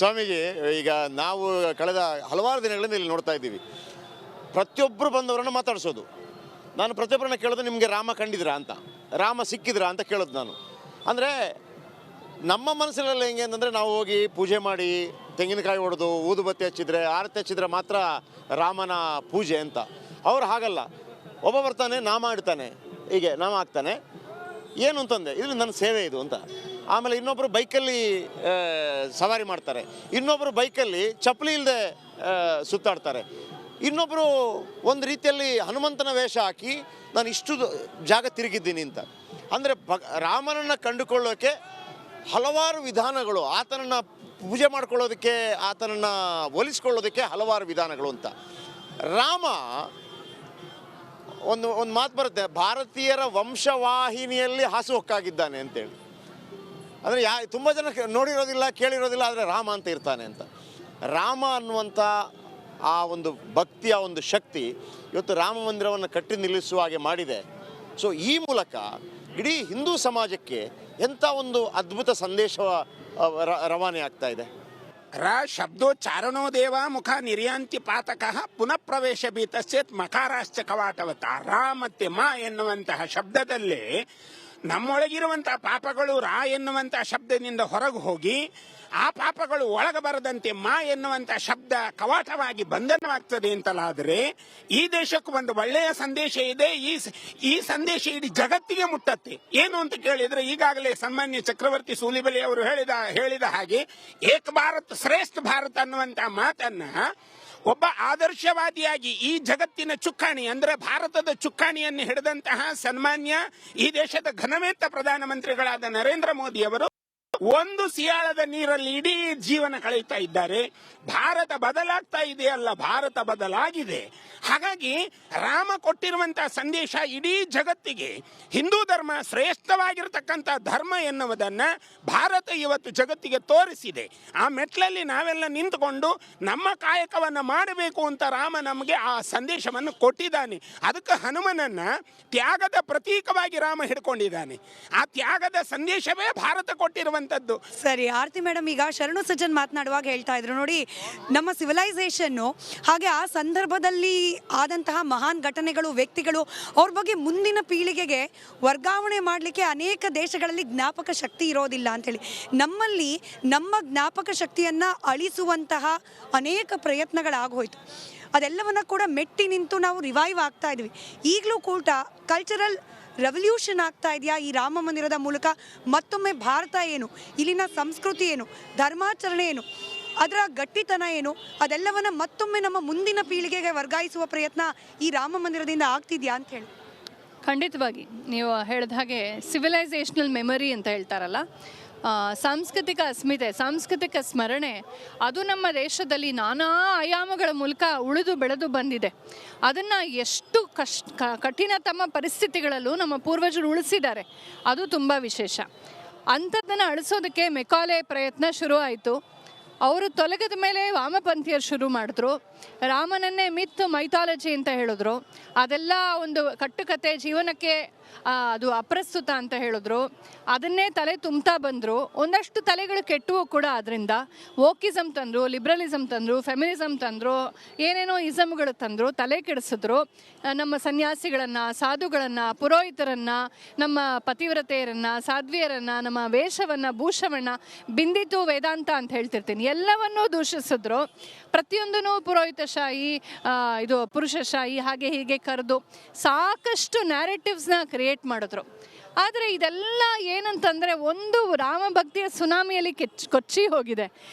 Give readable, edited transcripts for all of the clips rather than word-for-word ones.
ಸ್ವಾಮೀಜಿ, ಈಗ ನಾವು ಕಳೆದ ಹಲವಾರು ದಿನಗಳಿಂದ ಇಲ್ಲಿ ನೋಡ್ತಾ ಇದ್ದೀವಿ, ಪ್ರತಿಯೊಬ್ಬರು ಬಂದವರನ್ನು ಮಾತಾಡಿಸೋದು. ನಾನು ಪ್ರತಿಯೊಬ್ಬರನ್ನ ಕೇಳೋದು, ನಿಮಗೆ ರಾಮ ಕಂಡಿದ್ರಾ ಅಂತ, ರಾಮ ಸಿಕ್ಕಿದ್ರಾ ಅಂತ ಕೇಳೋದು ನಾನು. ಅಂದರೆ ನಮ್ಮ ಮನಸ್ಸಿನಲ್ಲಿ ಹೆಂಗೆ ಅಂತಂದರೆ, ನಾವು ಹೋಗಿ ಪೂಜೆ ಮಾಡಿ ತೆಂಗಿನಕಾಯಿ ಹೊಡೆದು ಊದುಬತ್ತಿ ಹಚ್ಚಿದ್ರೆ, ಆರತಿ ಹಚ್ಚಿದ್ರೆ ಮಾತ್ರ ರಾಮನ ಪೂಜೆ ಅಂತ. ಅವ್ರು ಹಾಗಲ್ಲ, ಒಬ್ಬ ಬರ್ತಾನೆ, ನಾಮ ಇಡ್ತಾನೆ, ಹೀಗೆ ನಾಮ ಹಾಕ್ತಾನೆ, ಏನು ಅಂತಂದೆ, ಇದು ನನ್ನ ಸೇವೆ ಇದು ಅಂತ. ಆಮೇಲೆ ಇನ್ನೊಬ್ಬರು ಬೈಕಲ್ಲಿ ಸವಾರಿ ಮಾಡ್ತಾರೆ, ಇನ್ನೊಬ್ಬರು ಬೈಕಲ್ಲಿ ಚಪ್ಪಲಿ ಇಲ್ಲದೆ ಸುತ್ತಾಡ್ತಾರೆ, ಇನ್ನೊಬ್ಬರು ಒಂದು ರೀತಿಯಲ್ಲಿ ಹನುಮಂತನ ವೇಷ ಹಾಕಿ ನಾನು ಇಷ್ಟು ಜಾಗ ತಿರುಗಿದ್ದೀನಿ ಅಂತ. ಅಂದರೆ ರಾಮನನ್ನು ಕಂಡುಕೊಳ್ಳೋಕ್ಕೆ ಹಲವಾರು ವಿಧಾನಗಳು, ಆತನನ್ನು ಪೂಜೆ ಮಾಡ್ಕೊಳ್ಳೋದಕ್ಕೆ, ಆತನನ್ನು ಹೋಲಿಸ್ಕೊಳ್ಳೋದಕ್ಕೆ ಹಲವಾರು ವಿಧಾನಗಳು ಅಂತ. ರಾಮ ಒಂದು ಮಾತು ಬರುತ್ತೆ, ಭಾರತೀಯರ ವಂಶವಾಹಿನಿಯಲ್ಲಿ ಹಾಸುಹೊಕ್ಕಾಗಿದ್ದಾನೆ ಅಂತೇಳಿ. ಅಂದರೆ ತುಂಬ ಜನ ನೋಡಿರೋದಿಲ್ಲ, ಕೇಳಿರೋದಿಲ್ಲ, ಆದರೆ ರಾಮ ಅಂತ ಇರ್ತಾನೆ ಅಂತ. ರಾಮ ಅನ್ನುವಂಥ ಆ ಒಂದು ಭಕ್ತಿಯ ಒಂದು ಶಕ್ತಿ ಇವತ್ತು ರಾಮ ಮಂದಿರವನ್ನು ಕಟ್ಟಿ ನಿಲ್ಲಿಸುವ ಹಾಗೆ ಮಾಡಿದೆ. ಸೊ ಈ ಮೂಲಕ ಇಡೀ ಹಿಂದೂ ಸಮಾಜಕ್ಕೆ ಎಂಥ ಒಂದು ಅದ್ಭುತ ಸಂದೇಶ ರವಾನೆ ಆಗ್ತಾ ಇದೆ. ಶಬ್ದೋಚ್ಚಾರಣೋ ದೇವ ಮುಖ ನಿರ್ಯಾಂತಿ ಪಾತಕಃ ಪುನಃ ಪ್ರವೇಶ ಬೀತಶ್ಚೇತ್ ಮಕಾರಾಶ್ಚ ಕವಾಟವತ. ರಾ ಮತ್ತೆ ಮಾ ಎನ್ನುವಂತಹ ಶಬ್ದದಲ್ಲಿ ನಮ್ಮೊಳಗಿರುವಂತಹ ಪಾಪಗಳು ರಾ ಎನ್ನುವಂತಹ ಶಬ್ದದಿಂದ ಹೊರಗೆ ಹೋಗಿ ಆ ಪಾಪಗಳು ಒಳಗೆ ಬರದಂತೆ ಮಾ ಎನ್ನುವಂತಹ ಶಬ್ದ ಕವಾಟವಾಗಿ ಬಂಧನವಾಗ್ತದೆ ಅಂತಲಾದರೆ ಈ ದೇಶಕ್ಕೂ ಒಂದು ಒಳ್ಳೆಯ ಸಂದೇಶ ಇದೆ. ಈ ಸಂದೇಶ ಇಡೀ ಜಗತ್ತಿಗೆ ಮುಟ್ಟತ್ತೆ. ಏನು ಅಂತ ಕೇಳಿದ್ರೆ, ಈಗಾಗಲೇ ಸನ್ಮಾನ್ಯ ಚಕ್ರವರ್ತಿ ಸೂಲಿಬೆಲೆ ಅವರು ಹೇಳಿದ ಹಾಗೆ ಏಕ ಭಾರತ್ ಶ್ರೇಷ್ಠ ಭಾರತ್ ಅನ್ನುವಂತಹ ಮಾತನ್ನ ಒಬ್ಬ ಆದರ್ಶವಾದಿಯಾಗಿ ಈ ಜಗತ್ತಿನ ಚುಕ್ಕಾಣಿ ಅಂದ್ರೆ ಭಾರತದ ಚುಕ್ಕಾಣಿಯನ್ನು ಹಿಡಿದಂತಹ ಸನ್ಮಾನ್ಯ ಈ ದೇಶದ ಘನವೇತ್ತ ಪ್ರಧಾನಮಂತ್ರಿಗಳಾದ ನರೇಂದ್ರ ಮೋದಿ ಅವರು ಒಂದು ಸಿಯಾಳದ ನೀರಲ್ಲಿ ಇಡೀ ಜೀವನ ಕಳೆಯುತ್ತಾ ಇದ್ದಾರೆ. ಭಾರತ ಬದಲಾಗ್ತಾ ಇದೆಯಲ್ಲ, ಭಾರತ ಬದಲಾಗಿದೆ. ಹಾಗಾಗಿ ರಾಮ ಕೊಟ್ಟಿರುವಂತಹ ಸಂದೇಶ ಇಡೀ ಜಗತ್ತಿಗೆ ಹಿಂದೂ ಧರ್ಮ ಶ್ರೇಷ್ಠವಾಗಿರತಕ್ಕಂಥ ಧರ್ಮ ಎನ್ನುವುದನ್ನ ಭಾರತ ಇವತ್ತು ಜಗತ್ತಿಗೆ ತೋರಿಸಿದೆ. ಆ ಮೆಟ್ಲಲ್ಲಿ ನಾವೆಲ್ಲ ನಿಂತುಕೊಂಡು ನಮ್ಮ ಕಾಯಕವನ್ನು ಮಾಡಬೇಕು ಅಂತ ರಾಮ ನಮಗೆ ಆ ಸಂದೇಶವನ್ನು ಕೊಟ್ಟಿದ್ದಾನೆ. ಅದಕ್ಕೆ ಹನುಮನನ್ನ ತ್ಯಾಗದ ಪ್ರತೀಕವಾಗಿ ರಾಮ ಹಿಡ್ಕೊಂಡಿದ್ದಾನೆ. ಆ ತ್ಯಾಗದ ಸಂದೇಶವೇ ಭಾರತ ಕೊಟ್ಟಿರುವಂತದ್ದು. ಸರಿ, ಆರತಿ ಮೇಡಮ್, ಈಗ ಶರಣು ಸಜ್ಜನ್ ಮಾತನಾಡುವಾಗ ಹೇಳ್ತಾ ಇದ್ರು ನೋಡಿ, ನಮ್ಮ ಸಿವಿಲೈಸೇಷನ್ನು ಹಾಗೆ ಆ ಸಂದರ್ಭದಲ್ಲಿ ಆದಂತಹ ಮಹಾನ್ ಘಟನೆಗಳು, ವ್ಯಕ್ತಿಗಳು, ಅವ್ರ ಬಗ್ಗೆ ಮುಂದಿನ ಪೀಳಿಗೆಗೆ ವರ್ಗಾವಣೆ ಮಾಡಲಿಕ್ಕೆ ಅನೇಕ ದೇಶಗಳಲ್ಲಿ ಜ್ಞಾಪಕ ಶಕ್ತಿ ಇರೋದಿಲ್ಲ ಅಂತೇಳಿ. ನಮ್ಮಲ್ಲಿ ನಮ್ಮ ಜ್ಞಾಪಕ ಶಕ್ತಿಯನ್ನು ಅಳಿಸುವಂತಹ ಅನೇಕ ಪ್ರಯತ್ನಗಳಾಗೋಯ್ತು. ಅದೆಲ್ಲವನ್ನ ಕೂಡ ಮೆಟ್ಟಿ ನಿಂತು ನಾವು ರಿವೈವ್ ಆಗ್ತಾ ಇದ್ವಿ. ಈಗಲೂ ಕೂಡ ಕಲ್ಚರಲ್ ರೆವಲ್ಯೂಷನ್ ಆಗ್ತಾ ಇದೆಯಾ ಈ ರಾಮ ಮಂದಿರದ ಮೂಲಕ? ಮತ್ತೊಮ್ಮೆ ಭಾರತ ಏನು, ಇಲ್ಲಿನ ಸಂಸ್ಕೃತಿ ಏನು, ಧರ್ಮಾಚರಣೆ ಏನು, ಅದರ ಗಟ್ಟಿತನ ಏನು, ಅದೆಲ್ಲವನ್ನ ಮತ್ತೊಮ್ಮೆ ನಮ್ಮ ಮುಂದಿನ ಪೀಳಿಗೆಗೆ ವರ್ಗಾಯಿಸುವ ಪ್ರಯತ್ನ ಈ ರಾಮ ಮಂದಿರದಿಂದ ಆಗ್ತಿದ್ಯಾ ಅಂತ ಹೇಳಿ? ಖಂಡಿತವಾಗಿ ನೀವು ಹೇಳಿದ ಹಾಗೆ ಸಿವಿಲೈಸೇಷನಲ್ ಮೆಮೊರಿ ಅಂತ ಹೇಳ್ತಾರಲ್ಲ, ಸಾಂಸ್ಕೃತಿಕ ಅಸ್ಮಿತೆ, ಸಾಂಸ್ಕೃತಿಕ ಸ್ಮರಣೆ, ಅದು ನಮ್ಮ ದೇಶದಲ್ಲಿ ನಾನಾ ಆಯಾಮಗಳ ಮೂಲಕ ಉಳಿದು ಬೆಳೆದು ಬಂದಿದೆ. ಅದನ್ನು ಎಷ್ಟು ಕಠಿಣತಮ ಪರಿಸ್ಥಿತಿಗಳಲ್ಲೂ ನಮ್ಮ ಪೂರ್ವಜರು ಉಳಿಸಿದ್ದಾರೆ. ಅದು ತುಂಬ ವಿಶೇಷ. ಅಂಥದ್ದನ್ನು ಅಳಿಸೋದಕ್ಕೆ ಮೆಕಾಲೆ ಪ್ರಯತ್ನ ಶುರು ಆಯಿತು. ಅವರು ತೊಲಗದ ಮೇಲೆ ವಾಮಪಂಥೀಯರು ಶುರು ಮಾಡಿದ್ರು. ರಾಮನನ್ನೇ ಮಿತ್ ಮೈಥಾಲಜಿ ಅಂತ ಹೇಳಿದ್ರು. ಅದೆಲ್ಲ ಒಂದು ಕಟ್ಟುಕತೆ, ಜೀವನಕ್ಕೆ ಅದು ಅಪ್ರಸ್ತುತ ಅಂತ ಹೇಳಿದ್ರು. ಅದನ್ನೇ ತಲೆ ತುಂಬ್ತಾ ಬಂದರು. ಒಂದಷ್ಟು ತಲೆಗಳು ಕೆಟ್ಟವು ಕೂಡ. ಅದರಿಂದ ವೋಕಿಸಮ್ ತಂದರು, ಲಿಬ್ರಲಿಸಮ್ ತಂದರು, ಫೆಮಿನಿಸಮ್ ತಂದರು, ಏನೇನೋ ಇಸಮ್ಗಳು ತಂದರು, ತಲೆ ಕೆಡಿಸಿದ್ರು. ನಮ್ಮ ಸನ್ಯಾಸಿಗಳನ್ನು, ಸಾಧುಗಳನ್ನು, ಪುರೋಹಿತರನ್ನು, ನಮ್ಮ ಪತಿವ್ರತೆಯರನ್ನು, ಸಾಧ್ವಿಯರನ್ನು, ನಮ್ಮ ವೇಷವನ್ನು, ಭೂಷವನ್ನು, ಬಿಂದಿತು ವೇದಾಂತ ಅಂತ ಹೇಳ್ತಿರ್ತೀನಿ, ಎಲ್ಲವನ್ನೂ ದೂಷಿಸಿದ್ರು. ಪ್ರತಿಯೊಂದೂ ಪುರೋಹಿತಶಾಹಿ, ಇದು ಪುರುಷಶಾಹಿ, ಹಾಗೆ ಹೀಗೆ ಕರೆದು ಸಾಕಷ್ಟು ನ್ಯಾರೇಟಿವ್ಸ್ನ ಕ್ರಿಯೇಟ್ ಮಾಡಿದ್ರು. ಆದರೆ ಇದೆಲ್ಲ ಏನಂತಂದರೆ, ಒಂದು ರಾಮ ಭಕ್ತಿಯ ಸುನಾಮಿಯಲ್ಲಿ ಕೊಚ್ಚಿ ಹೋಗಿದೆ.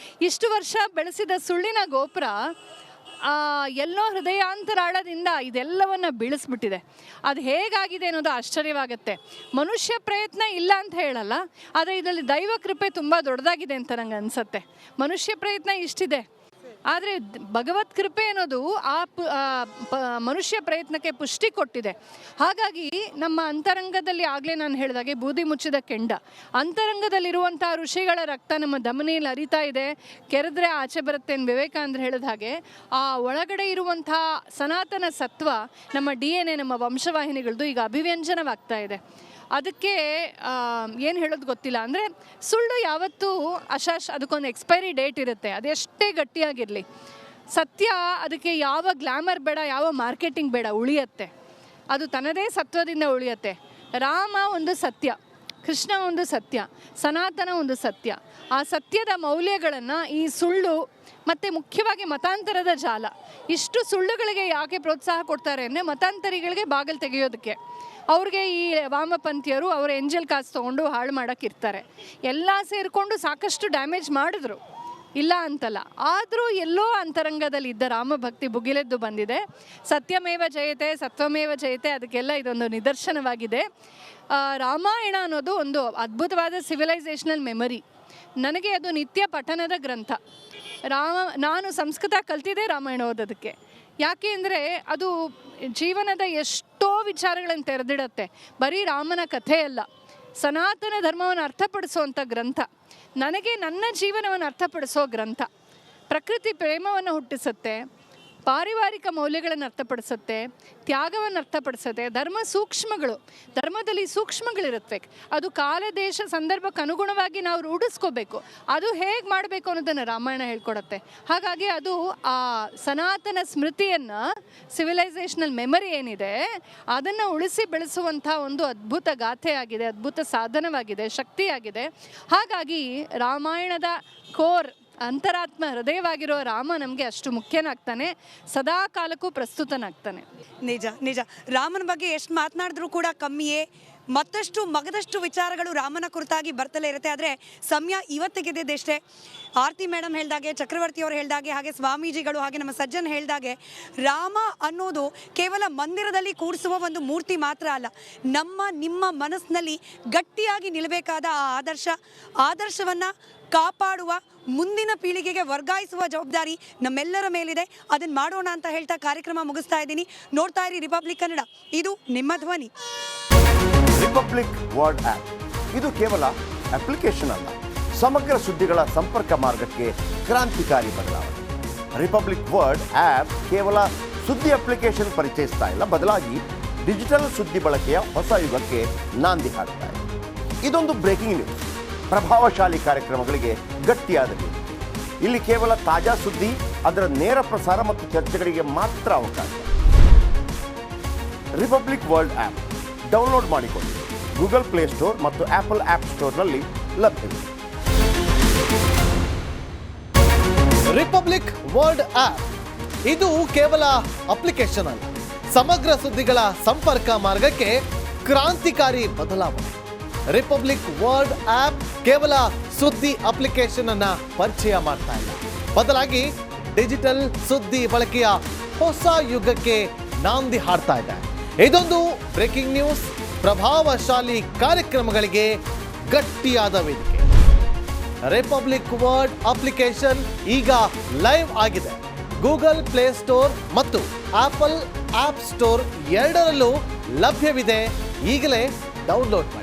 ಇಷ್ಟು ವರ್ಷ ಬೆಳೆಸಿದ ಸುಳ್ಳಿನ ಗೋಪುರ ಎಲ್ಲೋ ಹೃದಯಾಂತರಾಳದಿಂದ ಇದೆಲ್ಲವನ್ನು ಬೀಳಿಸ್ಬಿಟ್ಟಿದೆ. ಅದು ಹೇಗಾಗಿದೆ ಅನ್ನೋದು ಆಶ್ಚರ್ಯವಾಗುತ್ತೆ. ಮನುಷ್ಯ ಪ್ರಯತ್ನ ಇಲ್ಲ ಅಂತ ಹೇಳಲ್ಲ, ಆದರೆ ಇದರಲ್ಲಿ ದೈವ ಕೃಪೆ ತುಂಬ ದೊಡ್ಡದಾಗಿದೆ ಅಂತ ನಂಗೆ ಅನಿಸುತ್ತೆ. ಮನುಷ್ಯ ಪ್ರಯತ್ನ ಇಷ್ಟಿದೆ, ಆದರೆ ಭಗವತ್ ಕೃಪೆ ಅನ್ನೋದು ಮನುಷ್ಯ ಪ್ರಯತ್ನಕ್ಕೆ ಪುಷ್ಟಿ ಕೊಟ್ಟಿದೆ. ಹಾಗಾಗಿ ನಮ್ಮ ಅಂತರಂಗದಲ್ಲಿ, ಆಗಲೇ ನಾನು ಹೇಳಿದಾಗೆ ಬೂದಿ ಮುಚ್ಚಿದ ಕೆಂಡ, ಅಂತರಂಗದಲ್ಲಿರುವಂಥ ಋಷಿಗಳ ರಕ್ತ ನಮ್ಮ ಧಮನಿಯಲ್ಲಿ ಹರಿತಾ ಇದೆ. ಕೆರೆದ್ರೆ ಆಚೆ ಬರುತ್ತೆ ಅಂತ ವಿವೇಕಾನಂದರು ಹೇಳಿದ ಹಾಗೆ, ಆ ಒಳಗಡೆ ಇರುವಂಥ ಸನಾತನ ಸತ್ವ ನಮ್ಮ DNA, ನಮ್ಮ ವಂಶವಾಹಿನಿಗಳದ್ದು ಈಗ ಅಭಿವ್ಯಂಜನವಾಗ್ತಾ ಇದೆ. ಅದಕ್ಕೆ ಏನು ಹೇಳೋದು ಗೊತ್ತಿಲ್ಲ. ಅಂದರೆ ಸುಳ್ಳು ಯಾವತ್ತೂ ಅದಕ್ಕೊಂದು ಎಕ್ಸ್ಪೈರಿ ಡೇಟ್ ಇರುತ್ತೆ, ಅದೆಷ್ಟೇ ಗಟ್ಟಿಯಾಗಿರಲಿ. ಸತ್ಯ ಅದಕ್ಕೆ ಯಾವ ಗ್ಲಾಮರ್ ಬೇಡ, ಯಾವ ಮಾರ್ಕೆಟಿಂಗ್ ಬೇಡ, ಉಳಿಯತ್ತೆ. ಅದು ತನ್ನದೇ ಸತ್ವದಿಂದ ಉಳಿಯತ್ತೆ. ರಾಮ ಒಂದು ಸತ್ಯ, ಕೃಷ್ಣ ಒಂದು ಸತ್ಯ, ಸನಾತನ ಒಂದು ಸತ್ಯ. ಆ ಸತ್ಯದ ಮೌಲ್ಯಗಳನ್ನು ಈ ಸುಳ್ಳು ಮತ್ತು ಮುಖ್ಯವಾಗಿ ಮತಾಂತರದ ಜಾಲ, ಇಷ್ಟು ಸುಳ್ಳುಗಳಿಗೆ ಯಾಕೆ ಪ್ರೋತ್ಸಾಹ ಕೊಡ್ತಾರೆ ಅಂದರೆ ಮತಾಂತರಿಗಳಿಗೆ ಬಾಗಿಲು ತೆಗೆಯೋದಕ್ಕೆ. ಅವ್ರಿಗೆ ಈ ವಾಮಪಂಥೀಯರು ಅವರ ಎಂಜಲ್ ಕಾಸು ತೊಗೊಂಡು ಹಾಳು ಮಾಡೋಕ್ಕಿರ್ತಾರೆ. ಎಲ್ಲ ಸೇರಿಕೊಂಡು ಸಾಕಷ್ಟು ಡ್ಯಾಮೇಜ್ ಮಾಡಿದ್ರು, ಇಲ್ಲ ಅಂತಲ್ಲ. ಆದರೂ ಎಲ್ಲೋ ಅಂತರಂಗದಲ್ಲಿ ಇದ್ದ ರಾಮಭಕ್ತಿ ಭುಗಿಲೆದ್ದು ಬಂದಿದೆ. ಸತ್ಯಮೇವ ಜಯತೆ, ಸತ್ವಮೇವ ಜಯತೆ, ಅದಕ್ಕೆಲ್ಲ ಇದೊಂದು ನಿದರ್ಶನವಾಗಿದೆ. ರಾಮಾಯಣ ಅನ್ನೋದು ಒಂದು ಅದ್ಭುತವಾದ ಸಿವಿಲೈಸೇಷನಲ್ ಮೆಮರಿ. ನನಗೆ ಅದು ನಿತ್ಯ ಪಠನದ ಗ್ರಂಥ. ನಾನು ಸಂಸ್ಕೃತ ಕಲ್ತಿದ್ದೆ ರಾಮಾಯಣ ಓದೋದಕ್ಕೆ. ಯಾಕೆ ಅಂದರೆ ಅದು ಜೀವನದ ಎಷ್ಟೋ ವಿಚಾರಗಳನ್ನು ತೆರೆದಿಡತ್ತೆ. ಬರೀ ರಾಮನ ಕಥೆಯಲ್ಲ, ಸನಾತನ ಧರ್ಮವನ್ನು ಅರ್ಥಪಡಿಸುವಂಥ ಗ್ರಂಥ. ನನಗೆ ನನ್ನ ಜೀವನವನ್ನು ಅರ್ಥಪಡಿಸೋ ಗ್ರಂಥ. ಪ್ರಕೃತಿ ಪ್ರೇಮವನ್ನು ಹುಟ್ಟಿಸುತ್ತೆ, ಪಾರಿವಾರಿಕ ಮೌಲ್ಯಗಳನ್ನು ಅರ್ಥಪಡಿಸುತ್ತೆ, ತ್ಯಾಗವನ್ನು ಅರ್ಥಪಡಿಸುತ್ತೆ. ಧರ್ಮದಲ್ಲಿ ಸೂಕ್ಷ್ಮಗಳಿರುತ್ತವೆ. ಅದು ಕಾಲ ದೇಶ ಸಂದರ್ಭಕ್ಕೆ ಅನುಗುಣವಾಗಿ ನಾವು ರೂಢಿಸ್ಕೋಬೇಕು. ಅದು ಹೇಗೆ ಮಾಡಬೇಕು ಅನ್ನೋದನ್ನು ರಾಮಾಯಣ ಹೇಳ್ಕೊಡುತ್ತೆ. ಹಾಗಾಗಿ ಅದು ಆ ಸನಾತನ ಸ್ಮೃತಿಯನ್ನು, ಸಿವಿಲೈಸೇಷನಲ್ ಮೆಮರಿ ಏನಿದೆ ಅದನ್ನು ಉಳಿಸಿ ಬೆಳೆಸುವಂಥ ಒಂದು ಅದ್ಭುತ ಗಾಥೆಯಾಗಿದೆ, ಅದ್ಭುತ ಸಾಧನವಾಗಿದೆ, ಶಕ್ತಿಯಾಗಿದೆ. ಹಾಗಾಗಿ ರಾಮಾಯಣದ ಕೋರ್ ಅಂತರಾತ್ಮ ಹೃದಯವಾಗಿರೋ ರಾಮ ನಮಗೆ ಅಷ್ಟು ಮುಖ್ಯನಾಗ್ತಾನೆ, ಸದಾ ಕಾಲಕ್ಕೂ ಪ್ರಸ್ತುತನಾಗ್ತಾನೆ. ನಿಜ. ರಾಮನ ಬಗ್ಗೆ ಎಷ್ಟು ಮಾತನಾಡಿದ್ರೂ ಕೂಡ ಕಮ್ಮಿಯೇ. ಮತ್ತಷ್ಟು ಮಗದಷ್ಟು ವಿಚಾರಗಳು ರಾಮನ ಕುರಿತಾಗಿ ಬರ್ತಲೇ ಇರುತ್ತೆ. ಆದರೆ ಸಮಯ ಇವತ್ತಿಗೆದಿದ್ದೆಷ್ಟೇ. ಆರತಿ ಮೇಡಮ್ ಹೇಳ್ದಾಗೆ, ಚಕ್ರವರ್ತಿಯವರು ಹೇಳ್ದಾಗೆ, ಹಾಗೆ ಸ್ವಾಮೀಜಿಗಳು, ಹಾಗೆ ನಮ್ಮ ಸಜ್ಜನ್ ಹೇಳ್ದಾಗೆ, ರಾಮ ಅನ್ನೋದು ಕೇವಲ ಮಂದಿರದಲ್ಲಿ ಕೂಡಿಸುವ ಒಂದು ಮೂರ್ತಿ ಮಾತ್ರ ಅಲ್ಲ, ನಿಮ್ಮ ಮನಸ್ಸಿನಲ್ಲಿ ಗಟ್ಟಿಯಾಗಿ ನಿಲ್ಲಬೇಕಾದ ಆ ಆದರ್ಶವನ್ನು ಕಾಪಾಡುವ, ಮುಂದಿನ ಪೀಳಿಗೆಗೆ ವರ್ಗಾಯಿಸುವ ಜವಾಬ್ದಾರಿ ನಮ್ಮೆಲ್ಲರ ಮೇಲಿದೆ. ಅದನ್ನು ಮಾಡೋಣ ಅಂತ ಹೇಳ್ತಾ ಕಾರ್ಯಕ್ರಮ ಮುಗಿಸ್ತಾ ಇದ್ದೀನಿ. ನೋಡ್ತಾ ಇರಿ ರಿಪಬ್ಲಿಕ್ ಕನ್ನಡ, ಇದು ನಿಮ್ಮ ಧ್ವನಿ. ರಿಪಬ್ಲಿಕ್ ವರ್ಡ್ ಆ್ಯಪ್ ಇದು ಕೇವಲ ಅಪ್ಲಿಕೇಶನ್ ಅಲ್ಲ, ಸಮಗ್ರ ಸುದ್ದಿಗಳ ಸಂಪರ್ಕ ಮಾರ್ಗಕ್ಕೆ ಕ್ರಾಂತಿಕಾರಿ ಬದಲಾವಣೆ. ರಿಪಬ್ಲಿಕ್ ವರ್ಡ್ ಆ್ಯಪ್ ಕೇವಲ ಸುದ್ದಿ ಅಪ್ಲಿಕೇಶನ್ ಪರಿಚಯಿಸ್ತಾ ಇಲ್ಲ, ಬದಲಾಗಿ ಡಿಜಿಟಲ್ ಸುದ್ದಿ ಬಳಕೆಯ ಹೊಸ ಯುಗಕ್ಕೆ ನಾಂದಿ ಹಾಡ್ತಾ ಇದೆ. ಇದೊಂದು ಬ್ರೇಕಿಂಗ್ ನ್ಯೂಸ್, ಪ್ರಭಾವಶಾಲಿ ಕಾರ್ಯಕ್ರಮಗಳಿಗೆ ಗಟ್ಟಿಯಾದ ನ್ಯೂಸ್. ಇಲ್ಲಿ ಕೇವಲ ತಾಜಾ ಸುದ್ದಿ, ಅದರ ನೇರ ಪ್ರಸಾರ ಮತ್ತು ಚರ್ಚೆಗಳಿಗೆ ಮಾತ್ರ ಅವಕಾಶ. ರಿಪಬ್ಲಿಕ್ ವರ್ಲ್ಡ್ ಆ್ಯಪ್ ಡೌನ್ಲೋಡ್ ಮಾಡಿಕೊಳ್ಳಿ. ಗೂಗಲ್ ಪ್ಲೇಸ್ಟೋರ್ ಮತ್ತು ಆಪಲ್ ಆ್ಯಪ್ ಸ್ಟೋರ್ನಲ್ಲಿ ಲಭ್ಯವಿದೆ. ರಿಪಬ್ಲಿಕ್ ವರ್ಲ್ಡ್ ಆ್ಯಪ್ ಇದು ಕೇವಲ ಅಪ್ಲಿಕೇಶನ್ ಅಲ್ಲ, ಸಮಗ್ರ ಸುದ್ದಿಗಳ ಸಂಪರ್ಕ ಮಾರ್ಗಕ್ಕೆ ಕ್ರಾಂತಿಕಾರಿ ಬದಲಾವಣೆ. ರಿಪಬ್ಲಿಕ್ ವರ್ಲ್ಡ್ ಆ್ಯಪ್ ಕೇವಲ ಸುದ್ದಿ ಅಪ್ಲಿಕೇಶನ್ ಅನ್ನ ಪರಿಚಯ ಮಾಡ್ತಾ ಇಲ್ಲ, ಬದಲಾಗಿ ಡಿಜಿಟಲ್ ಸುದ್ದಿ ಬಳಕೆಯ ಹೊಸ ಯುಗಕ್ಕೆ ನಾಂದಿ ಹಾಡ್ತಾ ಇದೆ. ಇದೊಂದು ಬ್ರೇಕಿಂಗ್ ನ್ಯೂಸ್, ಪ್ರಭಾವಶಾಲಿ ಕಾರ್ಯಕ್ರಮಗಳಿಗೆ ಗಟ್ಟಿಯಾದ ವೇದಿಕೆ. ರಿಪಬ್ಲಿಕ್ ವರ್ಲ್ಡ್ ಅಪ್ಲಿಕೇಶನ್ ಈಗ ಲೈವ್ ಆಗಿದೆ. ಗೂಗಲ್ ಪ್ಲೇಸ್ಟೋರ್ ಮತ್ತು ಆಪಲ್ ಆಪ್ ಸ್ಟೋರ್ ಎರಡರಲ್ಲೂ ಲಭ್ಯವಿದೆ. ಈಗಲೇ ಡೌನ್ಲೋಡ್ ಮಾಡಿ.